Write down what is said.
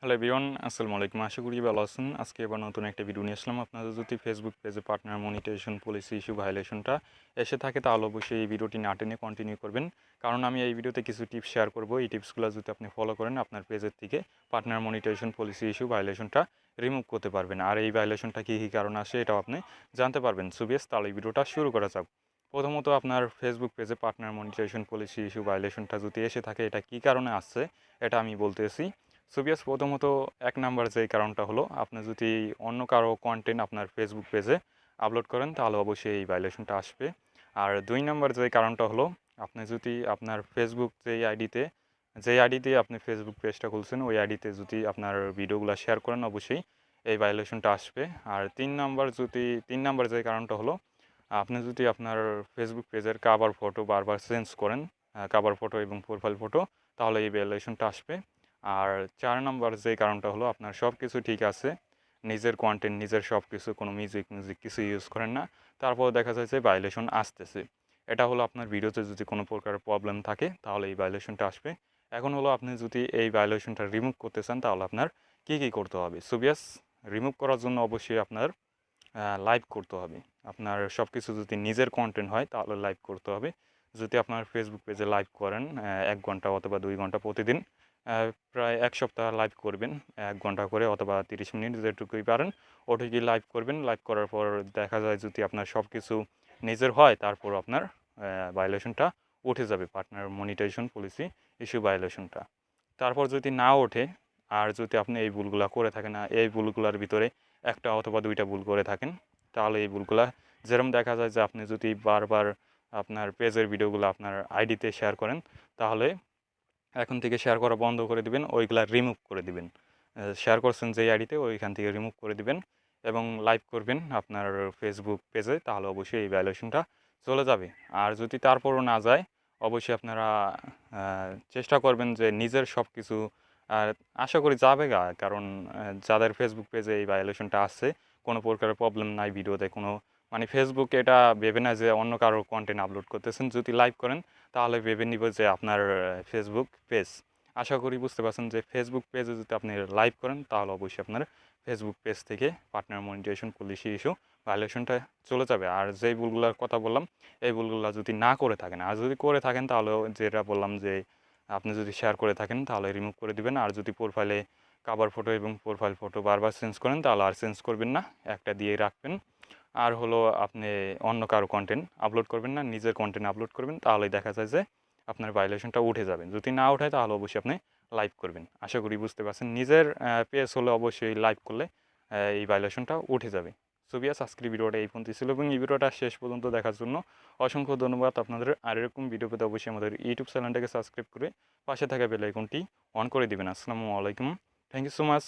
Hello everyone, আসসালামু আলাইকুম। আশা করি ভালো আছেন। আজকে এবার নতুন একটা ভিডিও নিয়ে আসলাম। আপনাদের যদি ফেসবুক পেজে পার্টনার মনিটাইজেশন পলিসি ইস্যু ভায়োলেশনটা এসে থাকে তাহলে অবশ্যই এই ভিডিওটি না টেনে কন্টিনিউ করবেন, কারণ আমি এই ভিডিওতে কিছু টিপস শেয়ার করব। এই টিপসগুলো যদি আপনি ফলো করেন আপনার পেজের থেকে পার্টনার মনিটাইজেশন পলিসি ইস্যু ভায়োলেশনটা রিমুভ করতে পারবেন। আর এই ভায়োলেশনটা কী কী কারণে আসে এটাও আপনি জানতে পারবেন। সো বেশ, তাহলে এই ভিডিওটা শুরু করা যাক। প্রথমত, আপনার ফেসবুক পেজে পার্টনার মনিটাইজেশন পলিসি ইস্যু ভায়োলেশনটা যদি এসে থাকে এটা কী কারণে আসছে এটা আমি বলতেছি। সুবিয়াস, প্রথমত এক নাম্বার যে কারণটা হলো, আপনি যদি অন্য কারো কন্টেন্ট আপনার ফেসবুক পেজে আপলোড করেন তাহলে অবশ্যই এই ভায়োলেশনটা আসবে। আর দুই নাম্বার যে কারণটা হলো, আপনি যদি আপনার ফেসবুক যেই আইডিতে আপনি ফেসবুক পেজটা খুলছেন ওই আইডিতে যদি আপনার ভিডিওগুলো শেয়ার করেন অবশ্যই এই ভায়োলেশনটা আসবে। আর তিন নাম্বার যে কারণটা হলো, আপনি যদি আপনার ফেসবুক পেজের কাভার ফটো বারবার চেঞ্জ করেন, কাভার ফটো এবং প্রোফাইল ফটো, তাহলে এই ভায়োলেশনটা আসবে। আর 4 নাম্বার যে কারণটা হলো, আপনার সব কিছু ঠিক আছে, নিজের কন্টেন্ট নিজের সব কিছু, কোনো মিউজিক কিছু ইউজ করেন না, তারপর দেখা যায় যে ভায়োলেশন আসতেছে। এটা হলো আপনার ভিডিওতে যদি কোনো প্রকার প্রবলেম থাকে তাহলে এই ভায়োলেশনটা আসবে। এখন হলো আপনি যদি এই ভায়োলেশনটা রিমুভ করতে চান তাহলে আপনার কী কী করতে হবে। সো বিয়াস, রিমুভ করার জন্য অবশ্যই আপনার লাইভ করতে হবে। আপনার সব কিছু যদি নিজের কন্টেন্ট হয় তাহলে লাইভ করতে হবে। যদি আপনার ফেসবুক পেজে লাইভ করেন 1 ঘন্টা অথবা 2 ঘন্টা প্রতিদিন, প্রায় 1 সপ্তাহ লাইভ করবেন 1 ঘন্টা করে অথবা 30 মিনিট যেটুকুই পারেন ওটুকুই লাইভ করবেন। লাইভ করার পর দেখা যায় যদি আপনার সব কিছু নিজের হয় তারপর আপনার ভায়োলেশনটা উঠে যাবে, পার্টনার মনিটাইজেশন পলিসি ইস্যু ভায়োলেশনটা। তারপর যদি না ওঠে, আর যদি আপনি এই ভুলগুলা করে থাকেন, এই ভুলগুলার ভিতরে একটা অথবা 2টা ভুল করে থাকেন, তাহলে এই ভুলগুলা যেরকম দেখা যায় যে আপনি যদি বারবার আপনার পেজের ভিডিওগুলো আপনার আইডিতে শেয়ার করেন তাহলে এখন থেকে শেয়ার করা বন্ধ করে দিবেন, ওইগুলা রিমুভ করে দিবেন। শেয়ার করছেন যেই আইডিতে ওইখান থেকে রিমুভ করে দিবেন এবং লাইভ করবেন আপনার ফেসবুক পেজে, তাহলে অবশ্যই এই ভায়োলেশনটা চলে যাবে। আর যদি তারপরও না যায়, অবশ্যই আপনারা চেষ্টা করবেন যে নিজের সব কিছু, আশা করি যাবে গা, কারণ যাদের ফেসবুক পেজে এই ভায়োলেশনটা আসছে কোনো প্রকারের প্রবলেম নাই, ভিডিওতে কোনো মানে ফেসবুক এটা ভেবে না যে অন্য কারোর কন্টেন্ট আপলোড করতেছেন। যদি লাইভ করেন তাহলে ভেবে নিব যে আপনার ফেসবুক পেজ। আশা করি বুঝতে পারছেন যে ফেসবুক পেজে যদি আপনি লাইভ করেন তাহলে অবশ্যই আপনার ফেসবুক পেজ থেকে পার্টনার মনিটাইজেশন পলিসি ইস্যু ভায়োলেশনটা চলে যাবে। আর যেই ভুলগুলোর কথা বললাম এই ভুলগুলো যদি না করে থাকেন, আর যদি করে থাকেন তাহলে যেটা বললাম যে আপনি যদি শেয়ার করে থাকেন তাহলে রিমুভ করে দিবেন। আর যদি প্রোফাইলে কাভার ফটো এবং প্রোফাইল ফটো বারবার চেঞ্জ করেন তাহলে আর চেঞ্জ করবেন না, একটা দিয়ে রাখবেন। আর হলো আপনি অন্য কারো কন্টেন্ট আপলোড করবেন না, নিজের কন্টেন্ট আপলোড করবেন, তাহলেই দেখা যায় যে আপনার ভায়োলেশনটা উঠে যাবে। যদি না ওঠে তাহলে অবশ্যই আপনি লাইভ করবেন। আশা করি বুঝতে পারছেন। নিজের পেজ হলে অবশ্যই লাইভ করলে এই ভায়োলেশনটা উঠে যাবে। সো বিয়াস, আজকের ভিডিওটা এই পর্যন্ত ছিল এবং এই ভিডিওটা শেষ পর্যন্ত দেখার জন্য অসংখ্য ধন্যবাদ আপনাদের। আর এরকম ভিডিও পেতে অবশ্যই আমাদের ইউটিউব চ্যানেলটাকে সাবস্ক্রাইব করে পাশে থাকা বেল আইকনটি অন করে দিবেন। আসসালামু আলাইকুম, থ্যাংক ইউ সো মাচ।